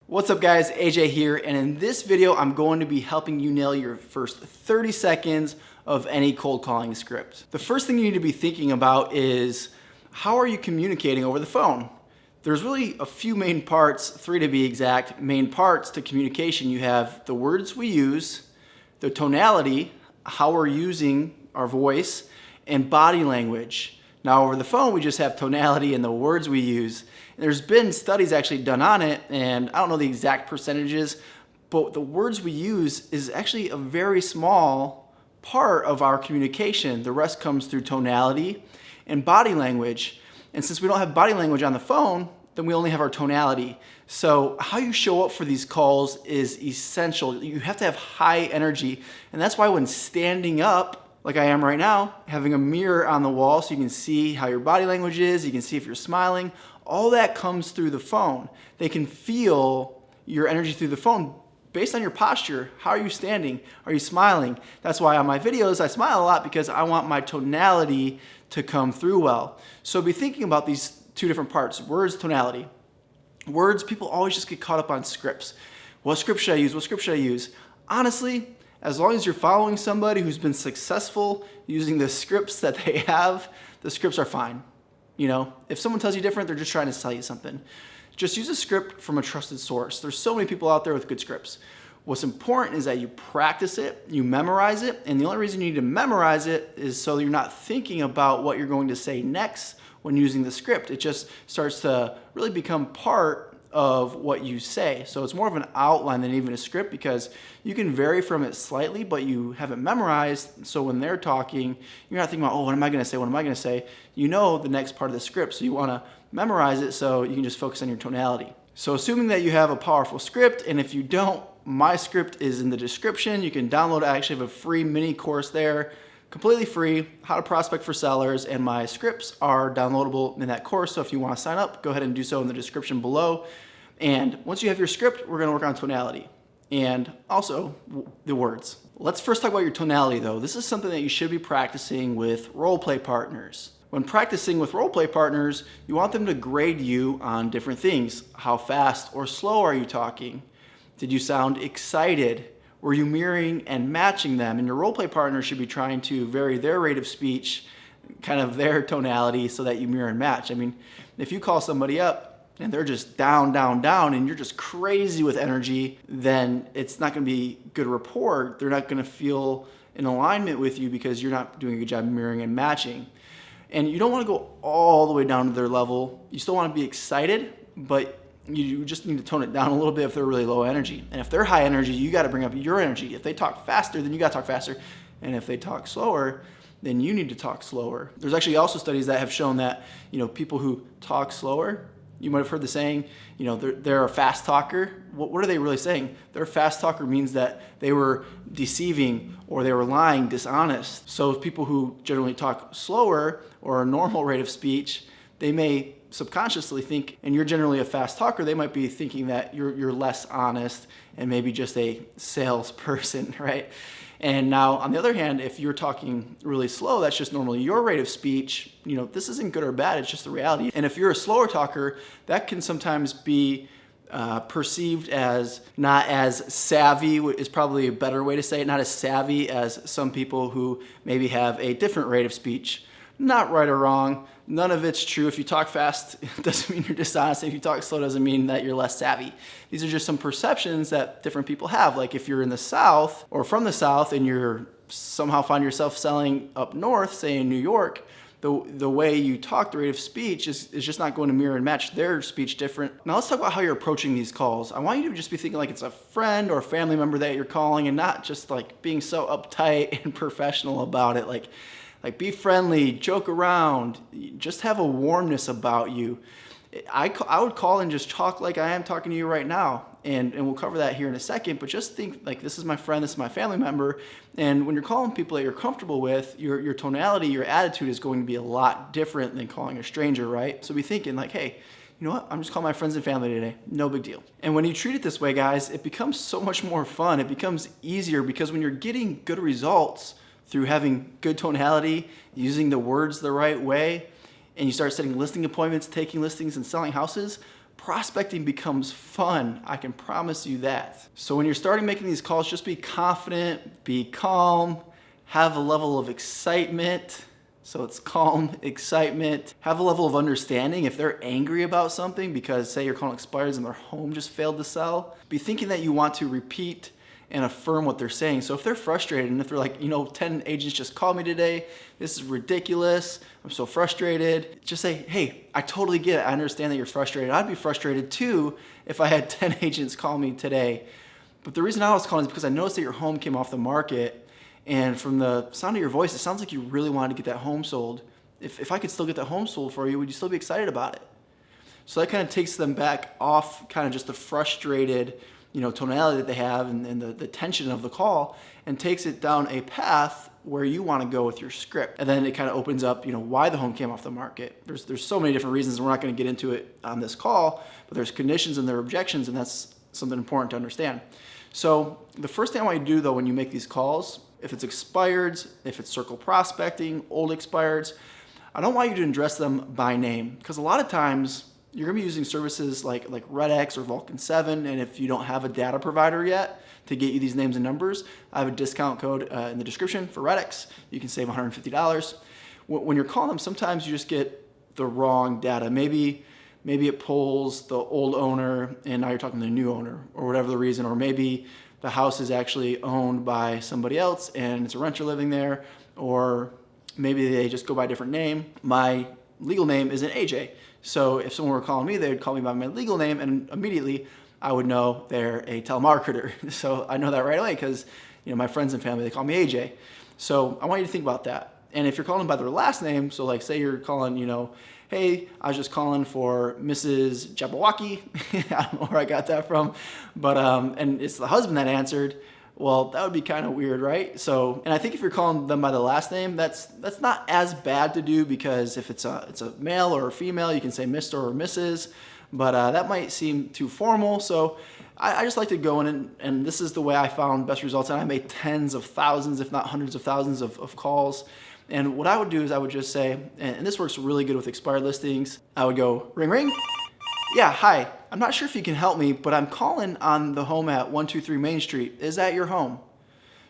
What's up guys, AJ here, and in this video I'm going to be helping you nail your first 30 seconds of any cold calling script. The first thing you need to be thinking about is how are you communicating over the phone? There's really a few main parts, 3 to be exact, main parts to communication. You have the words we use, the tonality, how we're using our voice, and body language. Now over the phone we just have tonality and the words we use. There's been studies actually done on it, and I don't know the exact percentages, but the words we use is actually a very small part of our communication. The rest comes through tonality and body language. And since we don't have body language on the phone, then we only have our tonality. So how you show up for these calls is essential. You have to have high energy, and that's why when standing up, like I am right now, having a mirror on the wall so you can see how your body language is, you can see if you're smiling, all that comes through the phone. They can feel your energy through the phone based on your posture. How are you standing? Are you smiling? That's why on my videos I smile a lot, because I want my tonality to come through well. So be thinking about these two different parts, words, tonality. Words, people always just get caught up on scripts. What script should I use? What script should I use? Honestly, as long as you're following somebody who's been successful using the scripts that they have, the scripts are fine. You know, if someone tells you different, they're just trying to sell you something. Just use a script from a trusted source. There's so many people out there with good scripts. What's important is that you practice it, you memorize it, and the only reason you need to memorize it is so you're not thinking about what you're going to say next when using the script. It just starts to really become part of what you say. So it's more of an outline than even a script, because you can vary from it slightly, but you have it memorized. So when they're talking, you're not thinking about, oh, what am I going to say? What am I going to say? You know the next part of the script. So you want to memorize it so you can just focus on your tonality. So assuming that you have a powerful script, and if you don't, my script is in the description. You can download it. I actually have a free mini course there, completely free, how to prospect for sellers, and my scripts are downloadable in that course. So if you want to sign up, go ahead and do so in the description below. And once you have your script, we're going to work on tonality and also the words. Let's first talk about your tonality though. This is something that you should be practicing with role play partners. When practicing with role play partners, you want them to grade you on different things. How fast or slow are you talking? Did you sound excited? Were you mirroring and matching them? And your role play partner should be trying to vary their rate of speech, kind of their tonality, so that you mirror and match. I mean, if you call somebody up and they're just down, down, down, and you're just crazy with energy, then it's not going to be good rapport. They're not going to feel in alignment with you because you're not doing a good job mirroring and matching. And you don't want to go all the way down to their level. You still want to be excited, but you just need to tone it down a little bit if they're really low energy. And if they're high energy, you got to bring up your energy. If they talk faster, then you got to talk faster. And if they talk slower, then you need to talk slower. There's actually also studies that have shown that, people who talk slower, you might have heard the saying, they're a fast talker. What are they really saying? They're a fast talker means that they were deceiving or they were lying, dishonest. So people who generally talk slower or a normal rate of speech, they may subconsciously think, and you're generally a fast talker, they might be thinking that you're less honest and maybe just a salesperson, right? And now, on the other hand, if you're talking really slow, that's just normally your rate of speech. This isn't good or bad, it's just the reality. And if you're a slower talker, that can sometimes be perceived as not as savvy, is probably a better way to say it, not as savvy as some people who maybe have a different rate of speech. Not right or wrong. None of it's true. If you talk fast, it doesn't mean you're dishonest. If you talk slow, doesn't mean that you're less savvy. These are just some perceptions that different people have. Like if you're in the South or from the South and you're somehow find yourself selling up north, say in New York, the way you talk, the rate of speech is just not going to mirror and match their speech different. Now let's talk about how you're approaching these calls. I want you to just be thinking like it's a friend or a family member that you're calling, and not just like being so uptight and professional about it. Like be friendly, joke around, just have a warmness about you. I would call and just talk like I am talking to you right now, and we'll cover that here in a second, but just think like this is my friend, this is my family member, and when you're calling people that you're comfortable with, your tonality, your attitude is going to be a lot different than calling a stranger, right? So be thinking like, hey, you know what, I'm just calling my friends and family today, no big deal. And when you treat it this way, guys, it becomes so much more fun. It becomes easier because when you're getting good results through having good tonality, using the words the right way, and you start setting listing appointments, taking listings, and selling houses, prospecting becomes fun. I can promise you that. So when you're starting making these calls, just be confident, be calm, have a level of excitement. So it's calm, excitement, have a level of understanding. If they're angry about something because say you're calling expireds and their home just failed to sell, be thinking that you want to repeat and affirm what they're saying. So if they're frustrated and if they're like, 10 agents just called me today, this is ridiculous, I'm so frustrated, just say, hey, I totally get it. I understand that you're frustrated. I'd be frustrated too if I had 10 agents call me today. But the reason I was calling is because I noticed that your home came off the market, and from the sound of your voice, it sounds like you really wanted to get that home sold. If I could still get that home sold for you, would you still be excited about it? So that kind of takes them back off kind of just the frustrated tonality that they have and the tension of the call, and takes it down a path where you want to go with your script. And then it kind of opens up, why the home came off the market. There's so many different reasons, and we're not going to get into it on this call, but there's conditions and there are objections, and that's something important to understand. So the first thing I want you to do though when you make these calls, if it's expireds, if it's circle prospecting, old expireds, I don't want you to address them by name, because a lot of times you're going to be using services like RedX or Vulcan 7, and if you don't have a data provider yet to get you these names and numbers, I have a discount code in the description for RedX. You can save $150. When you're calling them, sometimes you just get the wrong data. Maybe it pulls the old owner and now you're talking to the new owner, or whatever the reason, or maybe the house is actually owned by somebody else and it's a renter living there, or maybe they just go by a different name. My legal name isn't AJ. So if someone were calling me, they would call me by my legal name, and immediately I would know they're a telemarketer. So I know that right away because my friends and family, they call me AJ. So I want you to think about that. And if you're calling by their last name, so like say you're calling, hey, I was just calling for Mrs. Jabberwocky. I don't know where I got that from, but and it's the husband that answered. Well, that would be kind of weird, right? So, and I think if you're calling them by the last name, that's not as bad to do, because if it's a male or a female, you can say Mr. or Mrs., but that might seem too formal. So I just like to go in and this is the way I found best results. And I made tens of thousands, if not hundreds of thousands of calls. And what I would do is I would just say, and this works really good with expired listings, I would go, ring, ring. Yeah, hi, I'm not sure if you can help me, but I'm calling on the home at 123 Main Street. Is that your home?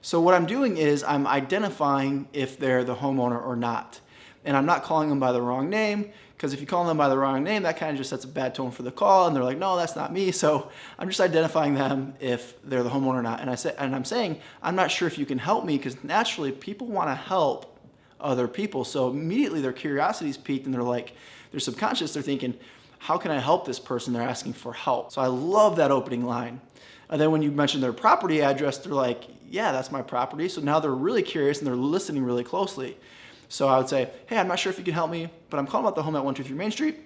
So what I'm doing is I'm identifying if they're the homeowner or not. And I'm not calling them by the wrong name, because if you call them by the wrong name, that kind of just sets a bad tone for the call, and they're like, no, that's not me. So I'm just identifying them if they're the homeowner or not. And I'm saying, I'm not sure if you can help me, because naturally people want to help other people. So immediately their curiosity is piqued, and they're subconscious, they're thinking, how can I help this person? They're asking for help. So I love that opening line. And then when you mention their property address, they're like, yeah, that's my property. So now they're really curious and they're listening really closely. So I would say, hey, I'm not sure if you can help me, but I'm calling about the home at 123 Main Street.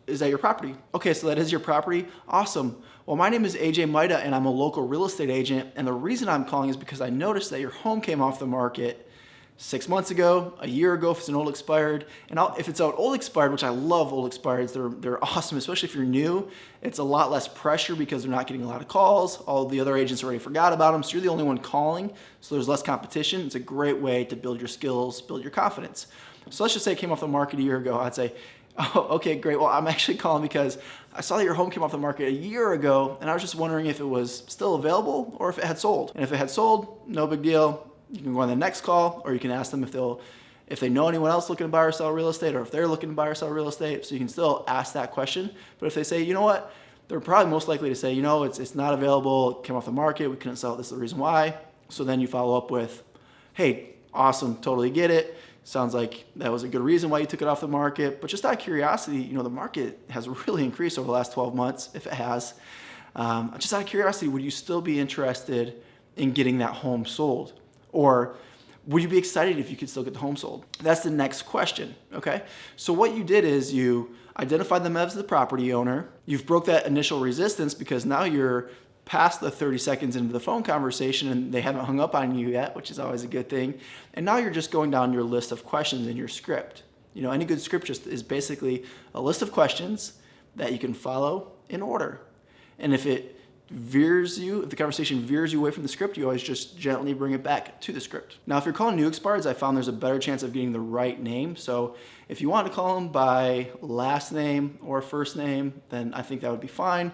Is that your property? Okay, so that is your property? Awesome. Well, my name is AJ Mida, and I'm a local real estate agent. And the reason I'm calling is because I noticed that your home came off the market 6 months ago, a year ago if it's an old expired. And if it's an old expired, which I love old expireds, they're awesome, especially if you're new. It's a lot less pressure because they're not getting a lot of calls. All the other agents already forgot about them, so you're the only one calling, so there's less competition. It's a great way to build your skills, build your confidence. So let's just say it came off the market a year ago. I'd say, oh, okay, great. Well, I'm actually calling because I saw that your home came off the market a year ago, and I was just wondering if it was still available or if it had sold. And if it had sold, no big deal. You can go on the next call, or you can ask them if they know anyone else looking to buy or sell real estate, or if they're looking to buy or sell real estate. So you can still ask that question. But if they say, you know what, they're probably most likely to say, it's not available, it came off the market, we couldn't sell it, this is the reason why. So then you follow up with, hey, awesome, totally get it. Sounds like that was a good reason why you took it off the market. But just out of curiosity, the market has really increased over the last 12 months, if it has. Just out of curiosity, would you still be interested in getting that home sold? Or would you be excited if you could still get the home sold? That's the next question, okay? So what you did is you identified them as the property owner. You've broke that initial resistance because now you're past the 30 seconds into the phone conversation and they haven't hung up on you yet, which is always a good thing. And now you're just going down your list of questions in your script. Any good script just is basically a list of questions that you can follow in order. And if it if the conversation veers you away from the script, you always just gently bring it back to the script. Now, if you're calling new expireds, I found there's a better chance of getting the right name. So if you want to call them by last name or first name, then I think that would be fine.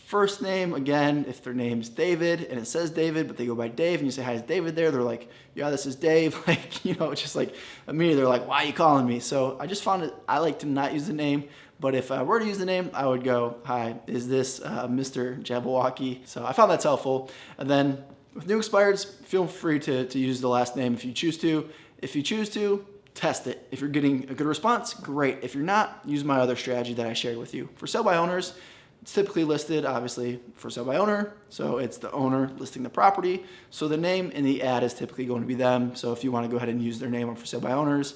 First name, again, if their name's David and it says David, but they go by Dave and you say, hi, is David there? They're like, yeah, this is Dave. Like, it's just like immediately they're like, why are you calling me? So I just found it, I like to not use the name, but if I were to use the name, I would go, hi, is this Mr. Jabberwocky? So I found that's helpful. And then with new expireds, feel free to use the last name if you choose to. If you choose to, test it. If you're getting a good response, great. If you're not, use my other strategy that I shared with you. For sale by owners, it's typically listed, obviously, for sale by owner. So it's the owner listing the property. So the name in the ad is typically going to be them. So if you want to go ahead and use their name on for sale by owners,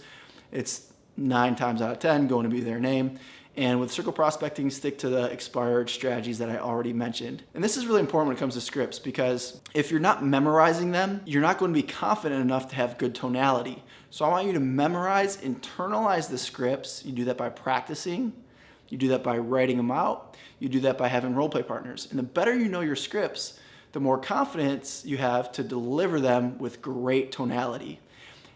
it's 9 times out of 10 going to be their name. And with circle prospecting, stick to the expired strategies that I already mentioned. And this is really important when it comes to scripts, because if you're not memorizing them, you're not going to be confident enough to have good tonality. So I want you to memorize, internalize the scripts. You do that by practicing. You do that by writing them out. You do that by having role play partners. And the better you know your scripts, the more confidence you have to deliver them with great tonality.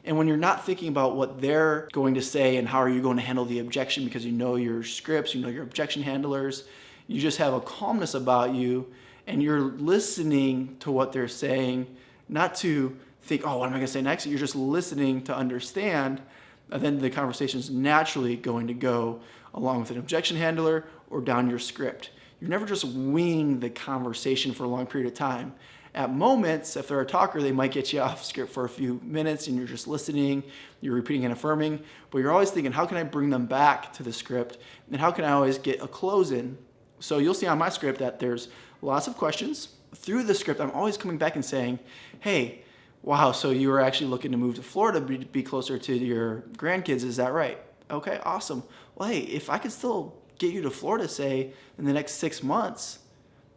And when you're not thinking about what they're going to say and how are you going to handle the objection because you know your scripts, you know your objection handlers, you just have a calmness about you and you're listening to what they're saying, not to think, oh, what am I going to say next? You're just listening to understand, and then the conversation is naturally going to go along with an objection handler or down your script. You're never just winging the conversation for a long period of time. At moments, if they're a talker, they might get you off script for a few minutes and you're just listening, you're repeating and affirming, but you're always thinking, how can I bring them back to the script? And how can I always get a close in? So you'll see on my script that there's lots of questions. Through the script, I'm always coming back and saying, hey, wow, so you were actually looking to move to Florida to be closer to your grandkids, is that right? Okay, awesome. Well, hey, if I could still get you to Florida, say, in the next 6 months,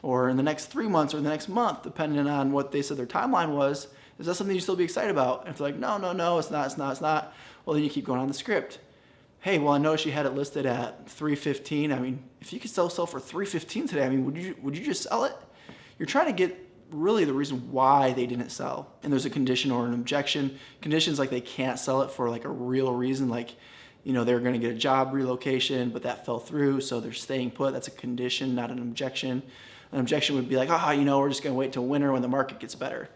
or in the next 3 months, or the next month, depending on what they said their timeline was, is that something you'd still be excited about? And if they're like, no, it's not, well, then you keep going on the script. Hey, well, I noticed you had it listed at $315. I mean, if you could still sell for $315 today, I mean, would you just sell it? You're trying to get really the reason why they didn't sell. And there's a condition or an objection. Conditions like they can't sell it for like a real reason, like, they're going to get a job relocation, but that fell through, so they're staying put. That's a condition, not an objection. An objection would be like, we're just going to wait till winter when the market gets better.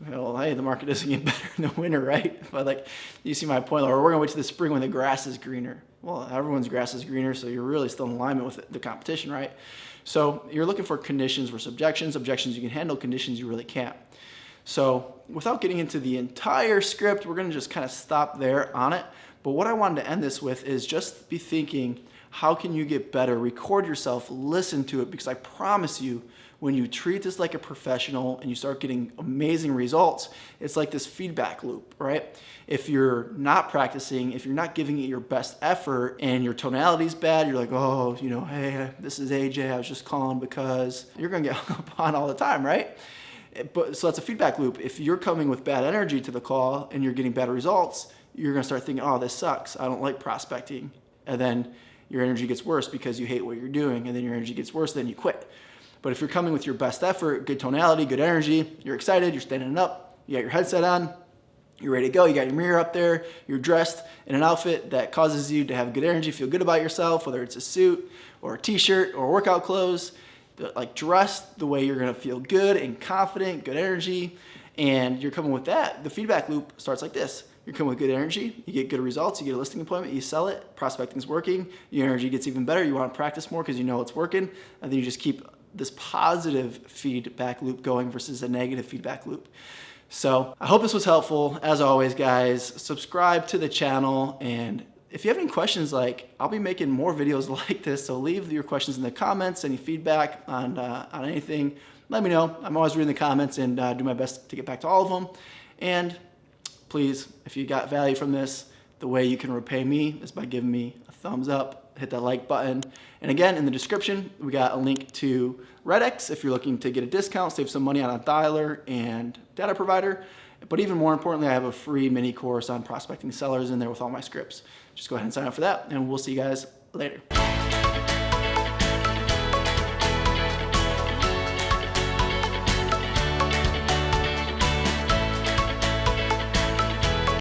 Well, hey, the market doesn't get better in the winter, right? But like, you see my point, or we're going to wait till the spring when the grass is greener. Well, everyone's grass is greener, so you're really still in alignment with the competition, right? So you're looking for conditions versus objections. Objections you can handle, conditions you really can't. So without getting into the entire script, we're going to just kind of stop there on it. But what I wanted to end this with is just be thinking, how can you get better? Record yourself, listen to it, because I promise you, when you treat this like a professional and you start getting amazing results, it's like this feedback loop, right? If you're not practicing, if you're not giving it your best effort and your tonality's bad, you're like, hey, this is AJ, I was just calling because you're going to get hung up on all the time, right? So that's a feedback loop. If you're coming with bad energy to the call and you're getting bad results, you're going to start thinking, oh, this sucks. I don't like prospecting. And then your energy gets worse because you hate what you're doing. And then your energy gets worse, then you quit. But if you're coming with your best effort, good tonality, good energy, you're excited, you're standing up, you got your headset on, you're ready to go, you got your mirror up there, you're dressed in an outfit that causes you to have good energy, feel good about yourself, whether it's a suit or a t-shirt or workout clothes, like dressed the way you're going to feel good and confident, good energy, and you're coming with that. The feedback loop starts like this. You're coming with good energy, you get good results, you get a listing appointment, you sell it, prospecting's working, your energy gets even better, you want to practice more because you know it's working, and then you just keep this positive feedback loop going versus a negative feedback loop. So I hope this was helpful. As always, guys, subscribe to the channel, and if you have any questions, I'll be making more videos like this, so leave your questions in the comments, any feedback on anything, let me know. I'm always reading the comments and do my best to get back to all of them. And please, if you got value from this, the way you can repay me is by giving me a thumbs up, hit that like button. And again, in the description, we got a link to Redx if you're looking to get a discount, save some money on a dialer and data provider. But even more importantly, I have a free mini course on prospecting sellers in there with all my scripts. Just go ahead and sign up for that, and we'll see you guys later.